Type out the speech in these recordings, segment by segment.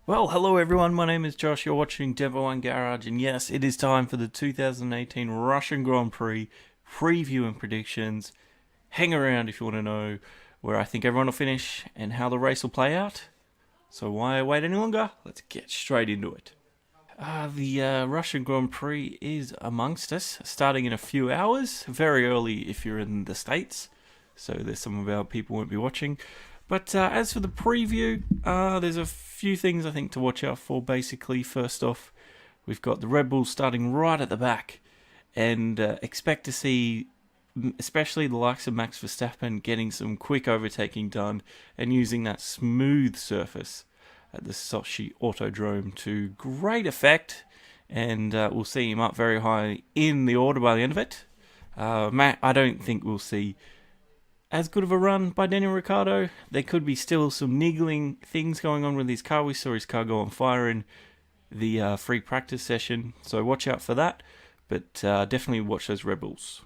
Well, hello everyone, my name is Josh, you're watching Devo One Garage, and yes, it is time for the 2018 Russian Grand Prix preview and predictions. Hang around if you want to know where I think everyone will finish and how the race will play out. So why wait any longer? Let's get straight into it. The Russian Grand Prix is amongst us, starting in a few hours, very early if you're in the States, so there's some of our people won't be watching. But as for the preview, there's a few things I think to watch out for. Basically, first off, we've got the Red Bulls starting right at the back, and expect to see, especially the likes of Max Verstappen, getting some quick overtaking done and using that smooth surface at the Sochi Autodrom to great effect. And we'll see him up very high in the order by the end of it. I don't think we'll see as good of a run by Daniel Ricciardo. There could be still some niggling things going on with his car. We saw his car go on fire in the free practice session, so watch out for that. But definitely watch those Red Bulls.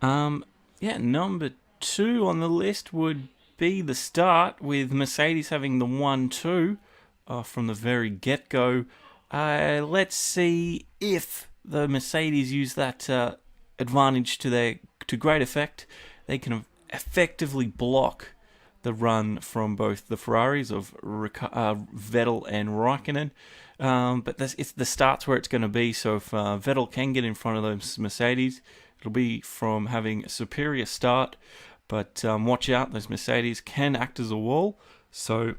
Number 2 on the list would be the start, with Mercedes having the 1-2 from the very get-go. Let's see if the Mercedes use that advantage to great effect. They can effectively block the run from both the Ferraris of Vettel and Raikkonen. But it's the start's where it's going to be. So if Vettel can get in front of those Mercedes, it'll be from having a superior start. But watch out, those Mercedes can act as a wall. So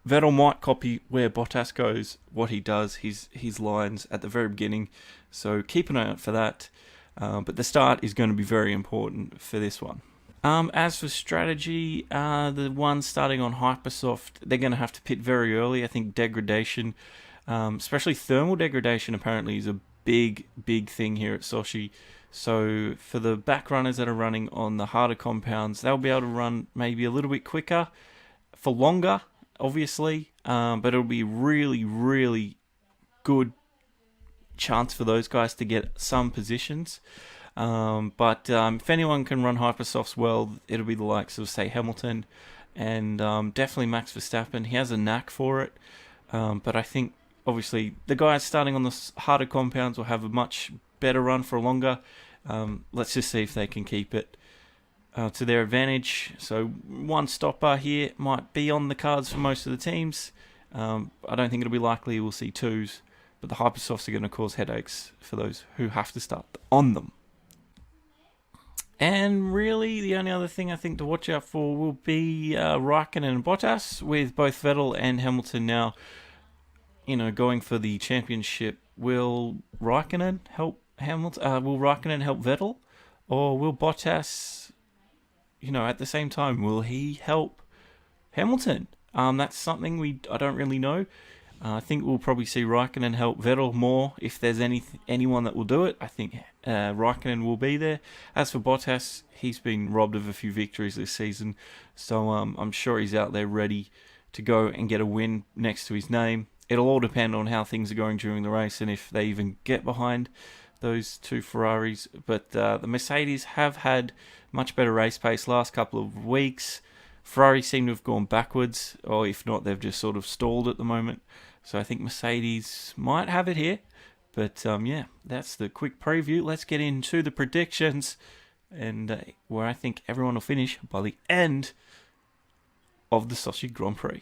Vettel might copy where Bottas goes, what he does, his lines at the very beginning. So keep an eye out for that. But the start is going to be very important for this one. As for strategy, the ones starting on Hypersoft, they're going to have to pit very early. I think degradation, especially thermal degradation, apparently is a big thing here at Sochi. So for the back runners that are running on the harder compounds, they'll be able to run maybe a little bit quicker for longer, obviously, but it'll be really good chance for those guys to get some positions. But if anyone can run Hypersofts well, it'll be the likes of, say, Hamilton and definitely Max Verstappen. He has a knack for it. But I think, obviously, the guys starting on the harder compounds will have a much better run for longer. Let's just see if they can keep it to their advantage. So one stopper here might be on the cards for most of the teams. I don't think it'll be likely we'll see twos, but the Hypersofts are going to cause headaches for those who have to start on them. And really, the only other thing I think to watch out for will be Raikkonen and Bottas, with both Vettel and Hamilton now, going for the championship. Will Raikkonen help Hamilton? Will Raikkonen help Vettel, or will Bottas, at the same time, will he help Hamilton? That's something I don't really know. I think we'll probably see Raikkonen help Vettel more. If there's anyone that will do it, I think Raikkonen will be there. As for Bottas, he's been robbed of a few victories this season, so I'm sure he's out there ready to go and get a win next to his name. It'll all depend on how things are going during the race and if they even get behind those two Ferraris. But the Mercedes have had much better race pace last couple of weeks. Ferrari seem to have gone backwards, or if not, they've just sort of stalled at the moment. So I think Mercedes might have it here. But that's the quick preview. Let's get into the predictions, and where I think everyone will finish by the end of the Sochi Grand Prix.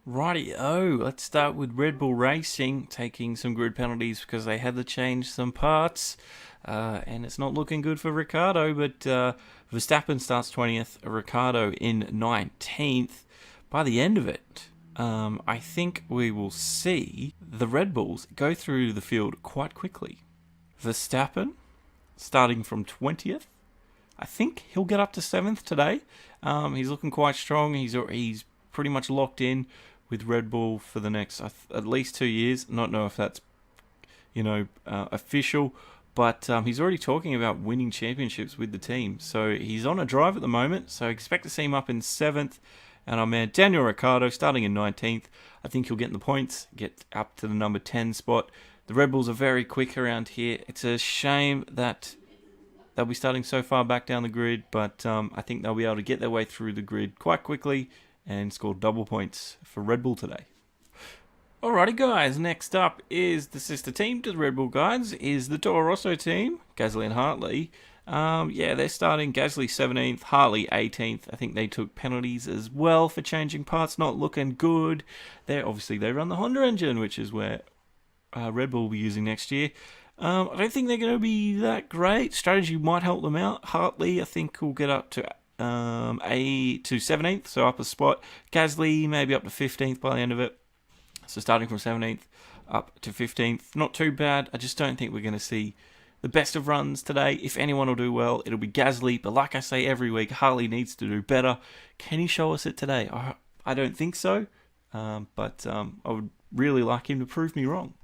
Righty-o, let's start with Red Bull Racing taking some grid penalties because they had to change some parts. And it's not looking good for Ricciardo, but Verstappen starts 20th, Ricciardo in 19th. By the end of it, I think we will see the Red Bulls go through the field quite quickly. Verstappen, starting from 20th, I think he'll get up to 7th today. He's looking quite strong. He's pretty much locked in with Red Bull for the next at least 2 years. Not know if that's official. But he's already talking about winning championships with the team. So he's on a drive at the moment. So expect to see him up in 7th. And our man Daniel Ricciardo starting in 19th. I think he'll get in the points, get up to the number 10 spot. The Red Bulls are very quick around here. It's a shame that they'll be starting so far back down the grid. But I think they'll be able to get their way through the grid quite quickly and score double points for Red Bull today. Alrighty guys, next up is the sister team to the Red Bull guys, is the Toro Rosso team, Gasly and Hartley. Yeah, they're starting Gasly 17th, Hartley 18th. I think they took penalties as well for changing parts, not looking good. They run the Honda engine, which is where Red Bull will be using next year. I don't think they're going to be that great. Strategy might help them out. Hartley, I think, will get up to 17th, so up a spot. Gasly maybe up to 15th by the end of it. So starting from 17th up to 15th, not too bad. I just don't think we're going to see the best of runs today. If anyone will do well, it'll be Gasly. But like I say every week, Hartley needs to do better. Can he show us it today? I don't think so. But I would really like him to prove me wrong.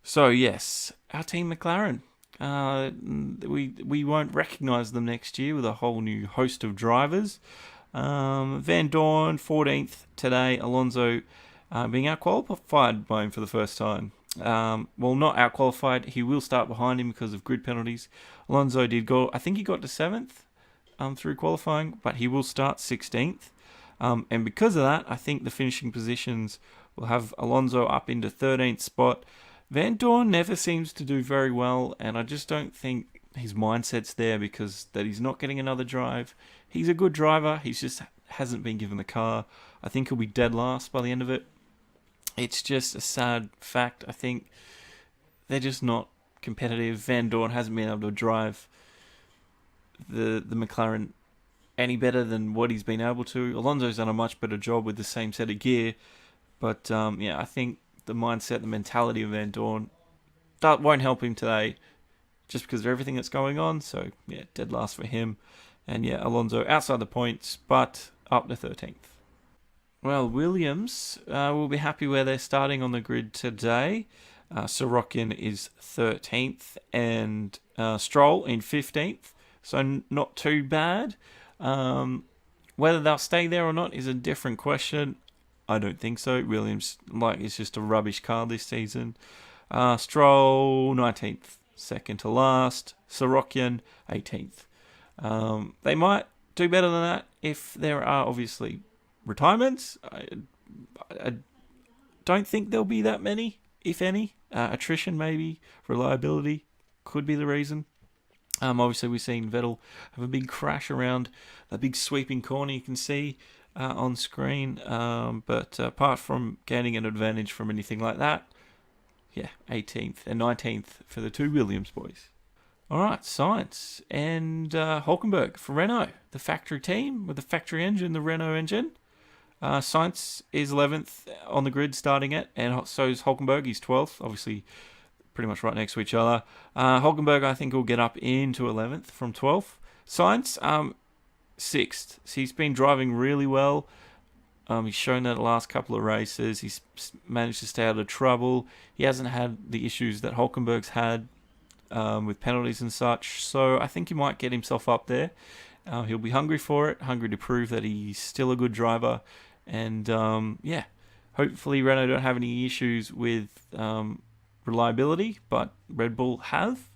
So yes, our team McLaren. We won't recognise them next year with a whole new host of drivers. Van Dorn 14th today. Alonso being outqualified by him for the first time. Well, not outqualified. He will start behind him because of grid penalties. Alonso did go, I think he got to 7th through qualifying, but he will start 16th. And because of that, I think the finishing positions will have Alonso up into 13th spot. Van Dorn never seems to do very well, and I just don't think his mindset's there because that he's not getting another drive. He's a good driver. He's just hasn't been given the car. I think he'll be dead last by the end of it. It's just a sad fact. I think they're just not competitive. Van Dorn hasn't been able to drive the McLaren any better than what he's been able to. Alonso's done a much better job with the same set of gear. But I think the mindset, the mentality of Van Dorn, that won't help him today just because of everything that's going on. So, yeah, dead last for him. And, yeah, Alonso outside the points, but up to 13th. Well, Williams will be happy where they're starting on the grid today. Sorokin is 13th and Stroll in 15th. So not too bad. Whether they'll stay there or not is a different question. I don't think so. Williams, it's just a rubbish car this season. Stroll, 19th. Second to last. Sorokin, 18th. They might do better than that if there are obviously retirements. I don't think there'll be that many, if any. Attrition maybe. Reliability could be the reason. Obviously we've seen Vettel have a big crash around a big sweeping corner you can see on screen. But apart from gaining an advantage from anything like that, yeah, 18th and 19th for the two Williams boys. Alright, Sainz and Hülkenberg for Renault, the factory team with the factory engine, the Renault engine. Sainz is 11th on the grid starting it, and so is Hülkenberg. He's 12th, obviously pretty much right next to each other. Hülkenberg, I think, will get up into 11th from 12th. Sainz, 6th. So he's been driving really well. He's shown that the last couple of races. He's managed to stay out of trouble. He hasn't had the issues that Hülkenberg's had with penalties and such. So I think he might get himself up there. He'll be hungry for it, hungry to prove that he's still a good driver. And, hopefully Renault don't have any issues with reliability, but Red Bull have.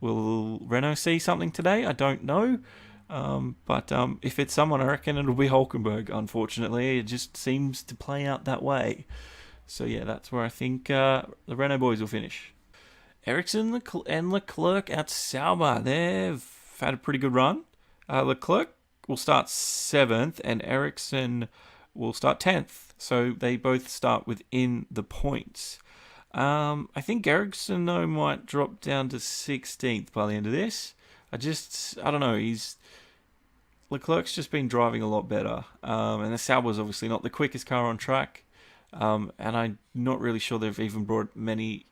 Will Renault see something today? I don't know. But if it's someone, I reckon it'll be Hülkenberg, unfortunately. It just seems to play out that way. So, yeah, that's where I think the Renault boys will finish. Ericsson and Leclerc at Sauber. They've had a pretty good run. Leclerc will start 7th and Ericsson will start 10th. So they both start within the points. I think Ericsson, though, might drop down to 16th by the end of this. I don't know. Leclerc's just been driving a lot better. And the Sauber's obviously not the quickest car on track. And I'm not really sure they've even brought many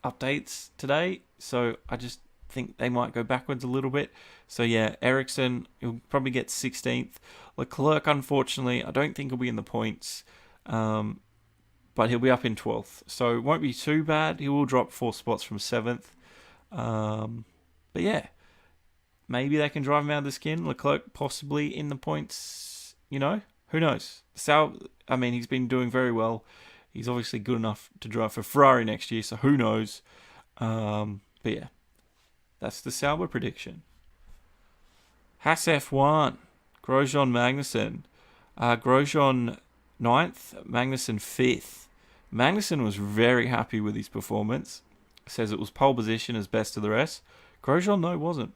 updates today. So I just think they might go backwards a little bit. So yeah, Ericsson, he'll probably get 16th. Leclerc, unfortunately, I don't think he'll be in the points. But he'll be up in 12th. So it won't be too bad. He will drop 4 spots from 7th. But yeah, maybe they can drive him out of the skin. Leclerc possibly in the points, who knows? He's been doing very well. He's obviously good enough to drive for Ferrari next year, so who knows? But yeah, that's the Sauber prediction. Haas F1, Grosjean Magnussen. Grosjean 9th, Magnussen 5th. Magnussen was very happy with his performance. Says it was pole position as best of the rest. Grosjean, no, wasn't.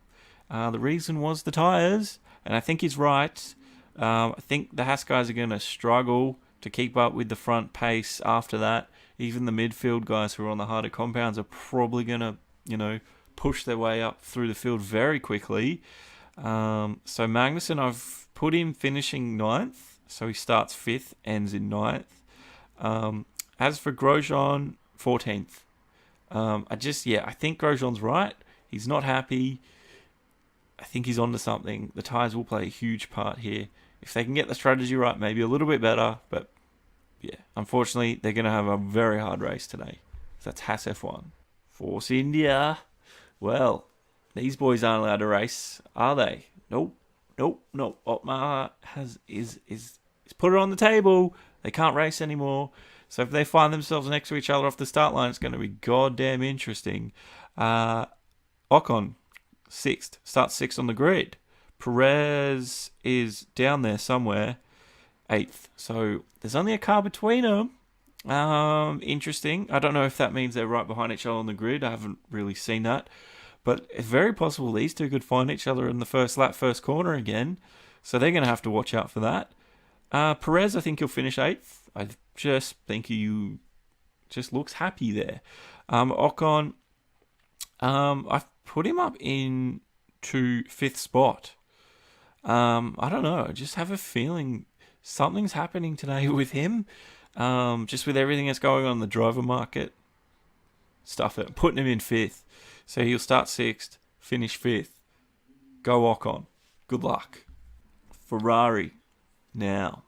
The reason was the tyres, and I think he's right. I think the Haas guys are going to struggle to keep up with the front pace after that. Even the midfield guys who are on the harder compounds are probably going to, push their way up through the field very quickly. So Magnussen, I've put him finishing 9th. So he starts 5th, ends in 9th. As for Grosjean, 14th. I think Grosjean's right. He's not happy. I think he's onto something. The tyres will play a huge part here. If they can get the strategy right, maybe a little bit better. But yeah, unfortunately, they're going to have a very hard race today. That's Haas F1. Force India. Well, these boys aren't allowed to race, are they? Nope. Otmar is put it on the table. They can't race anymore. So if they find themselves next to each other off the start line, it's going to be goddamn interesting. Ocon, 6th. Starts 6th on the grid. Perez is down there somewhere. 8th. So there's only a car between them. Interesting. I don't know if that means they're right behind each other on the grid. I haven't really seen that. But it's very possible these two could find each other in the first lap, first corner again. So they're going to have to watch out for that. Perez, I think he'll finish 8th. I just think he just looks happy there. Ocon, I've put him up in to 5th spot. I don't know. I just have a feeling something's happening today with him. Just with everything that's going on in the driver market. Stuff it. Putting him in 5th. So he'll start 6th, finish 5th. Go Ocon. Good luck. Ferrari. Now,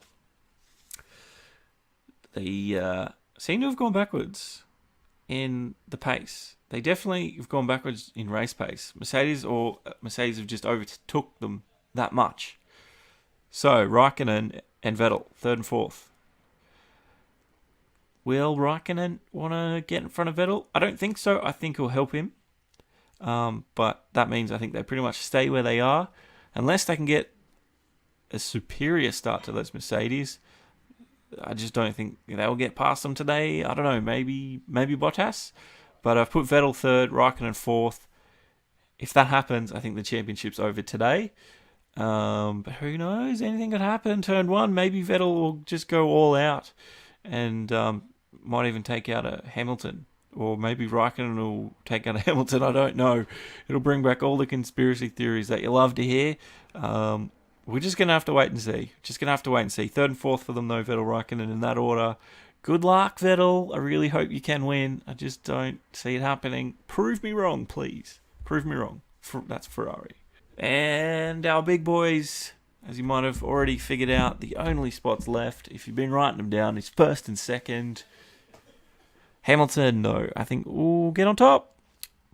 they seem to have gone backwards in the pace. They definitely have gone backwards in race pace. Mercedes have just overtook them that much. So, Raikkonen and Vettel, 3rd and 4th. Will Raikkonen want to get in front of Vettel? I don't think so. I think he'll help him. But that means I think they pretty much stay where they are. Unless they can get a superior start to those Mercedes. I just don't think they'll get past them today. I don't know, maybe Bottas. But I've put Vettel 3rd, Raikkonen 4th. If that happens, I think the championship's over today. But who knows? Anything could happen. Turn 1, maybe Vettel will just go all out and might even take out a Hamilton. Or maybe Raikkonen will take out a Hamilton. I don't know. It'll bring back all the conspiracy theories that you love to hear. We're just going to have to wait and see. 3rd and 4th for them, though, Vettel, Raikkonen in that order. Good luck, Vettel. I really hope you can win. I just don't see it happening. Prove me wrong, please. Prove me wrong. That's Ferrari. And our big boys, as you might have already figured out, the only spots left, if you've been writing them down, is 1st and 2nd. Hamilton, no. I think we'll get on top.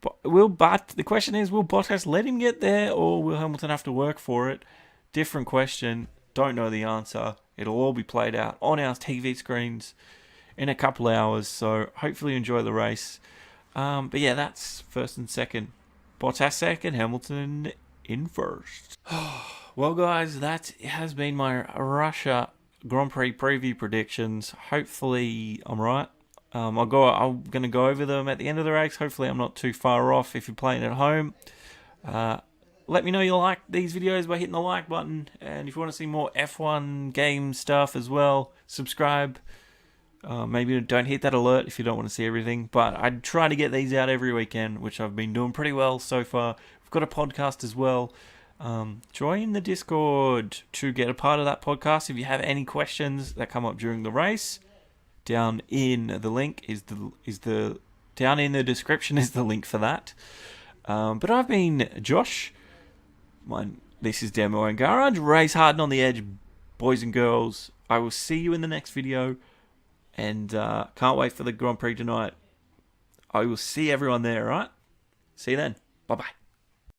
But the question is, will Bottas let him get there, or will Hamilton have to work for it? Different question. Don't know the answer. It'll all be played out on our TV screens in a couple of hours. So hopefully you enjoy the race. But yeah, that's 1st and 2nd. Bottas 2nd, Hamilton in 1st. Well, guys, that has been my Russia Grand Prix preview predictions. Hopefully I'm right. I'm going to go over them at the end of the race. Hopefully I'm not too far off if you're playing at home. Let me know you like these videos by hitting the like button. And if you want to see more F1 game stuff as well, subscribe. Maybe don't hit that alert if you don't want to see everything. But I try to get these out every weekend, which I've been doing pretty well so far. We've got a podcast as well. Join the Discord to get a part of that podcast. If you have any questions that come up during the race, down in the link down in the description is the link for that. But I've been Josh. This is Demo and Garage. Race hard and on the edge, boys and girls. I will see you in the next video, and can't wait for the Grand Prix tonight. I will see everyone there. All right. See you then. Bye bye.